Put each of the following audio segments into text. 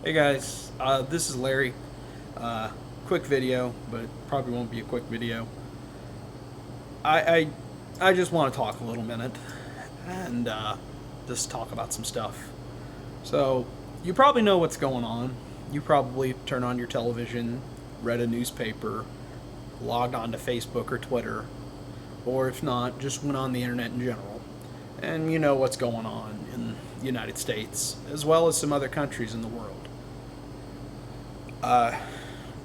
Hey guys, this is Larry. Quick video, but it probably won't be a quick video. I I just want to talk a little minute and just talk about some stuff. So you probably know what's going on. You probably turned on your television, read a newspaper, logged on to Facebook or Twitter, or if not, just went on the internet in general. And you know what's going on in the United States, as well as some other countries in the world. Uh,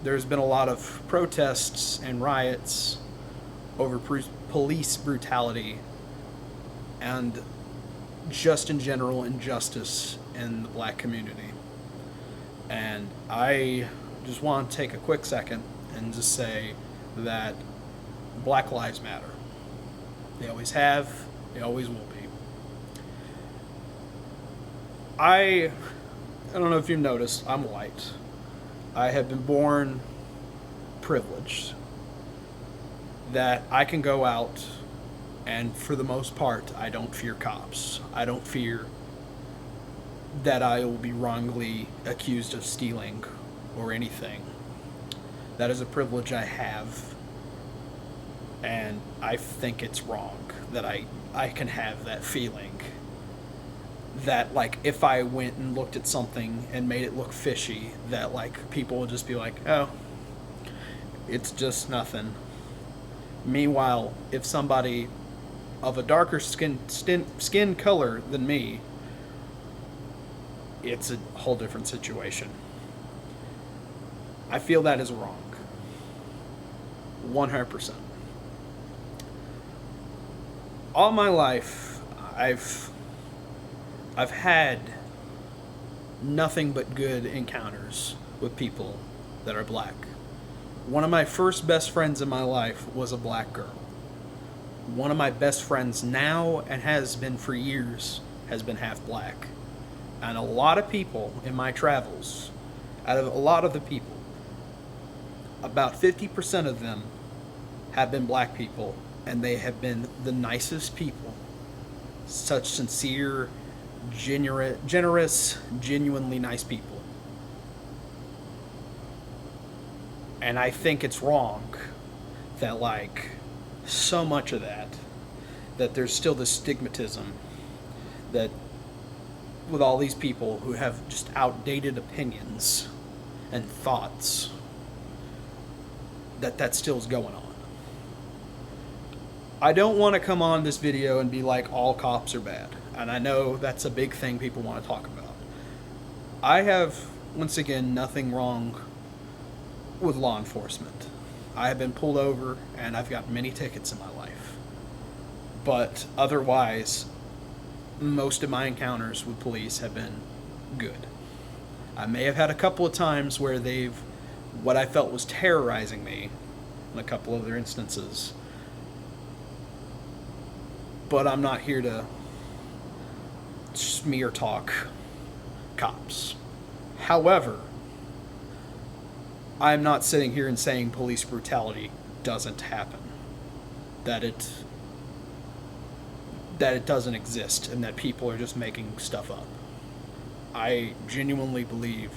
there's been a lot of protests and riots over police brutality and just in general injustice in the black community. And I just want to take a quick second and just say that Black Lives Matter. They always have, they always will be. I don't know if you've noticed, I'm white. I have been born privileged. That I can go out and for the most part, I don't fear cops. I don't fear that I will be wrongly accused of stealing or anything. That is a privilege I have, and I think it's wrong that I can have that feeling. That, like, if I went and looked at something and made it look fishy, that, like, people would just be like, oh, it's just nothing. Meanwhile, if somebody of a darker skin color than me, it's a whole different situation. I feel that is wrong. 100%. All my life, I've had nothing but good encounters with people that are black. One of my first best friends in my life was a black girl. One of my best friends now, and has been for years, has been half black. And a lot of people in my travels, out of a lot of the people, about 50% of them have been black people, and they have been the nicest people. Such sincere, generous, genuinely nice people. And I think it's wrong that, like, so much of that there's still this stigmatism that with all these people who have just outdated opinions and thoughts, that still is going on. I don't want to come on this video and be like all cops are bad. And I know that's a big thing people want to talk about. I have, once again, nothing wrong with law enforcement. I have been pulled over and I've got many tickets in my life. But otherwise, most of my encounters with police have been good. I may have had a couple of times where they've, what I felt was terrorizing me in a couple of other instances. But I'm not here to smear talk cops. However, I'm not sitting here and saying police brutality doesn't happen. That it doesn't exist and that people are just making stuff up. I genuinely believe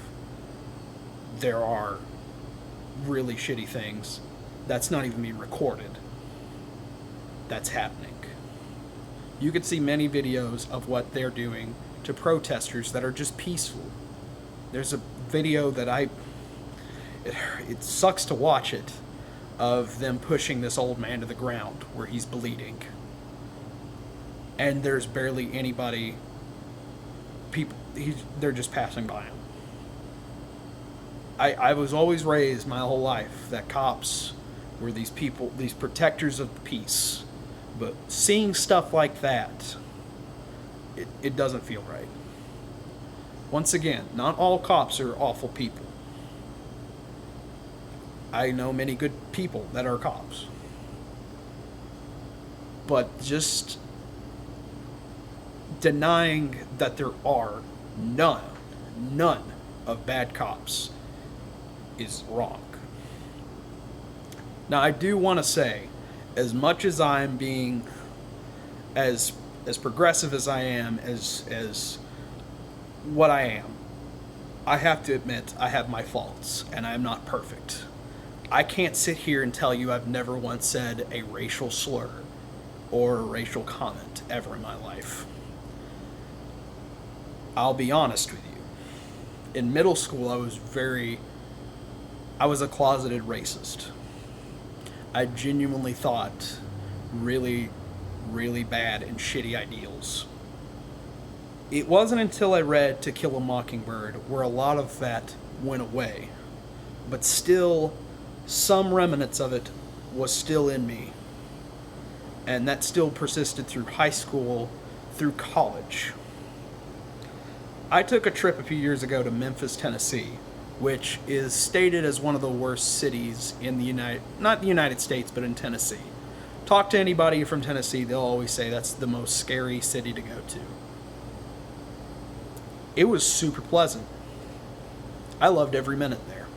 there are really shitty things that's not even being recorded that's happening. You could see many videos of what they're doing to protesters that are just peaceful. There's a video that it sucks to watch it, of them pushing this old man to the ground where he's bleeding. And there's barely anybody, they're just passing by him. I was always raised my whole life that cops were these people, these protectors of the peace. But seeing stuff like that, it doesn't feel right. Once again, not all cops are awful people. I know many good people that are cops. But just denying that there are none of bad cops is wrong. Now, I do want to say, as much as I'm being as progressive as I am, as what I am, I have to admit, I have my faults, and I'm not perfect. I can't sit here and tell you I've never once said a racial slur or a racial comment ever in my life. I'll be honest with you. In middle school, I was a closeted racist. I genuinely thought really, really bad and shitty ideals. It wasn't until I read To Kill a Mockingbird where a lot of that went away. But still, some remnants of it was still in me. And that still persisted through high school, through college. I took a trip a few years ago to Memphis, Tennessee, which is stated as one of the worst cities in not the United States, but in Tennessee. Talk to anybody from Tennessee, they'll always say that's the most scary city to go to. It was super pleasant. I loved every minute there.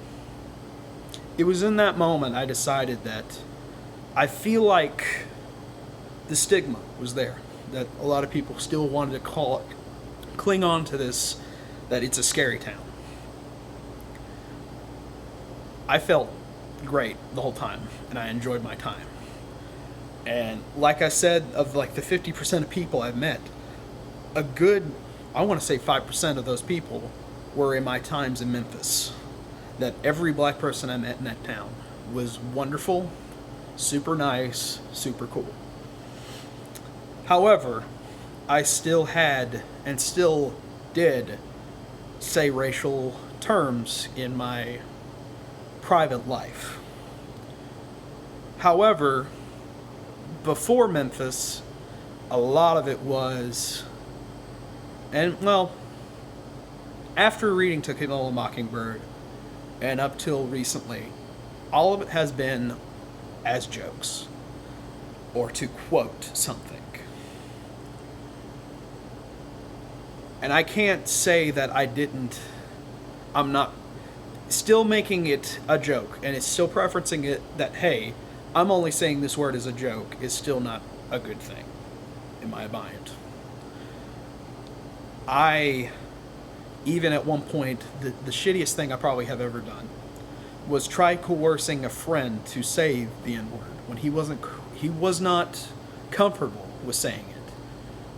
It was in that moment I decided that I feel like the stigma was there, that a lot of people still wanted to cling on to this, that it's a scary town. I felt great the whole time, and I enjoyed my time. And like I said, of like the 50% of people I've met, a good, I want to say 5% of those people were in my times in Memphis. That every black person I met in that town was wonderful, super nice, super cool. However, I still had and still did say racial terms in my private life. However, before Memphis, a lot of it was, and well, after reading To Kill a Mockingbird and up till recently, all of it has been as jokes or to quote something. And I can't say that I'm not still making it a joke, and it's still preferencing it that, hey, I'm only saying this word as a joke is still not a good thing, in my mind. Even at one point, the shittiest thing I probably have ever done was try coercing a friend to say the N-word when he was not comfortable with saying it.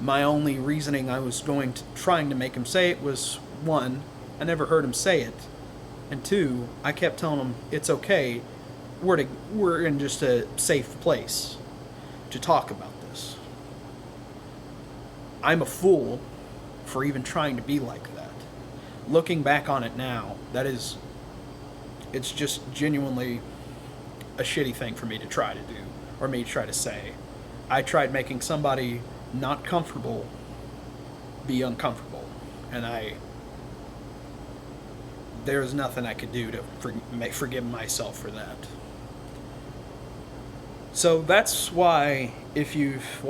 My only reasoning I was trying to make him say it was, one, I never heard him say it, and two, I kept telling him it's okay. We're in just a safe place to talk about this. I'm a fool for even trying to be like that. Looking back on it now, it's just genuinely a shitty thing for me to try to do, or me to try to say. I tried making somebody not comfortable be uncomfortable, and there's nothing I could do to forgive myself for that. So that's why if you've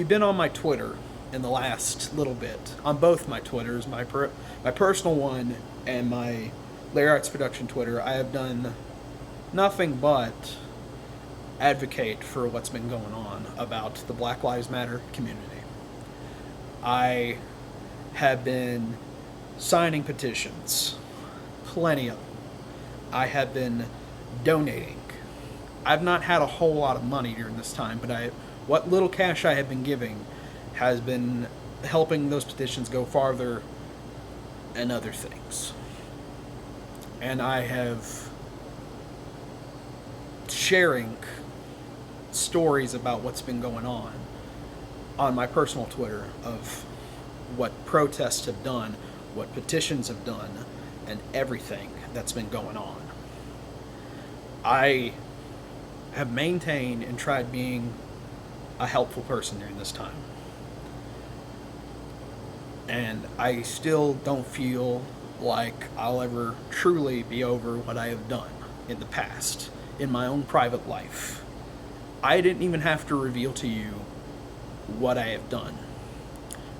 been on my Twitter in the last little bit, on both my Twitters, my personal one and my Layer Arts Production Twitter, I have done nothing but advocate for what's been going on about the Black Lives Matter community. I have been signing petitions, plenty of them. I have been donating. I've not had a whole lot of money during this time, but what little cash I have been giving has been helping those petitions go farther and other things. And I have sharing stories about what's been going on my personal Twitter of what protests have done, what petitions have done, and everything that's been going on. I have maintained and tried being a helpful person during this time. And I still don't feel like I'll ever truly be over what I have done in the past, in my own private life. I didn't even have to reveal to you what I have done.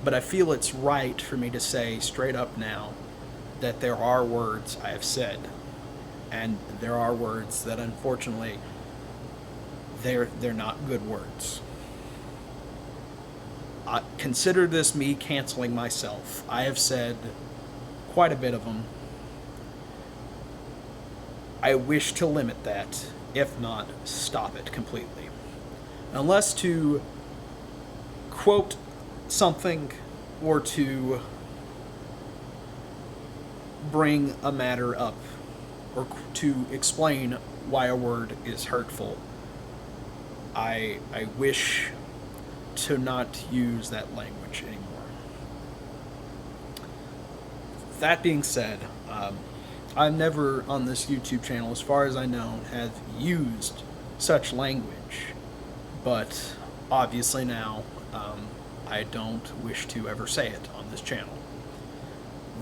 But I feel it's right for me to say straight up now that there are words I have said, and there are words that unfortunately they're not good words. Consider this me canceling myself. I have said quite a bit of them. I wish to limit that, if not stop it completely. Unless to quote something or to bring a matter up or to explain why a word is hurtful, I wish to not use that language anymore. That being said, I've never on this YouTube channel, as far as I know, have used such language, but obviously now I don't wish to ever say it on this channel.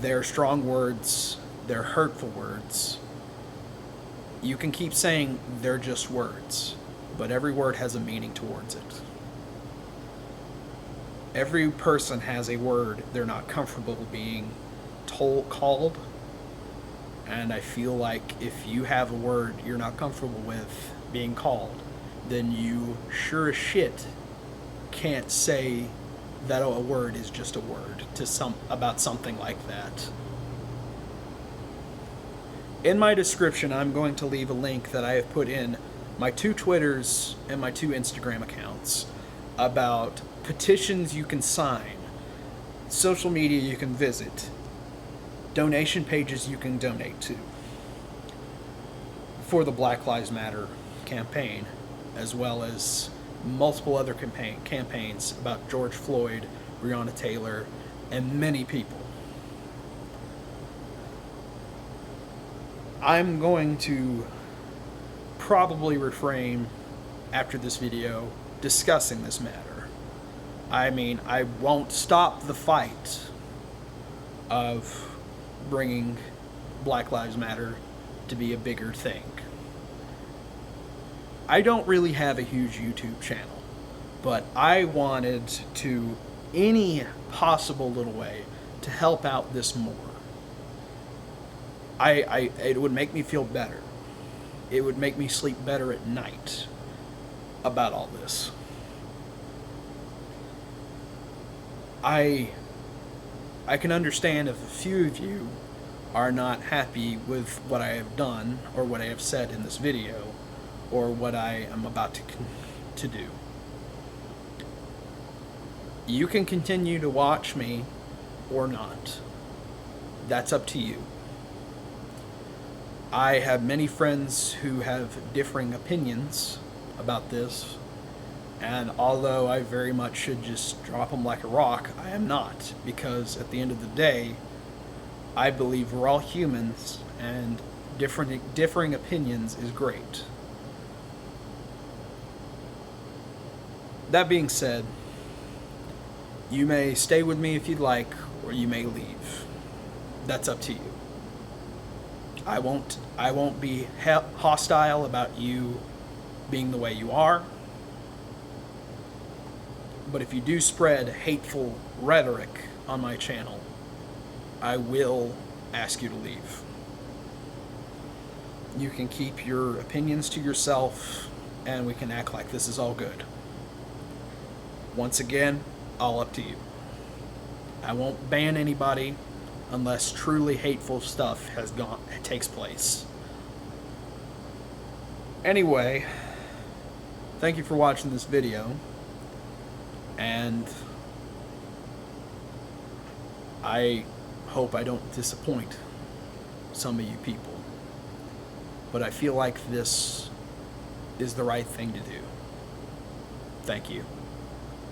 They're strong words, they're hurtful words. You can keep saying they're just words, but every word has a meaning towards it. Every person has a word they're not comfortable being called, and I feel like if you have a word you're not comfortable with being called, then you sure as shit can't say that a word is just a word about something like that. In my description, I'm going to leave a link that I have put in my 2 Twitters and my 2 Instagram accounts about petitions you can sign, social media you can visit, donation pages you can donate to for the Black Lives Matter campaign, as well as multiple other campaigns about George Floyd, Breonna Taylor, and many people. I'm going to probably refrain after this video discussing this matter. I mean, I won't stop the fight of bringing Black Lives Matter to be a bigger thing. I don't really have a huge YouTube channel, but I wanted to, any possible little way, to help out this more. It would make me feel better. It would make me sleep better at night about all this. I can understand if a few of you are not happy with what I have done or what I have said in this video or what I am about to do. You can continue to watch me or not. That's up to you. I have many friends who have differing opinions about this, and although I very much should just drop them like a rock, I am not, because at the end of the day, I believe we're all humans, and differing opinions is great. That being said, you may stay with me if you'd like, or you may leave. That's up to you. I won't be hostile about you being the way you are. But if you do spread hateful rhetoric on my channel, I will ask you to leave. You can keep your opinions to yourself, and we can act like this is all good. Once again, all up to you. I won't ban anybody unless truly hateful stuff takes place. Anyway, thank you for watching this video, and I hope I don't disappoint some of you people, but I feel like this is the right thing to do. Thank you.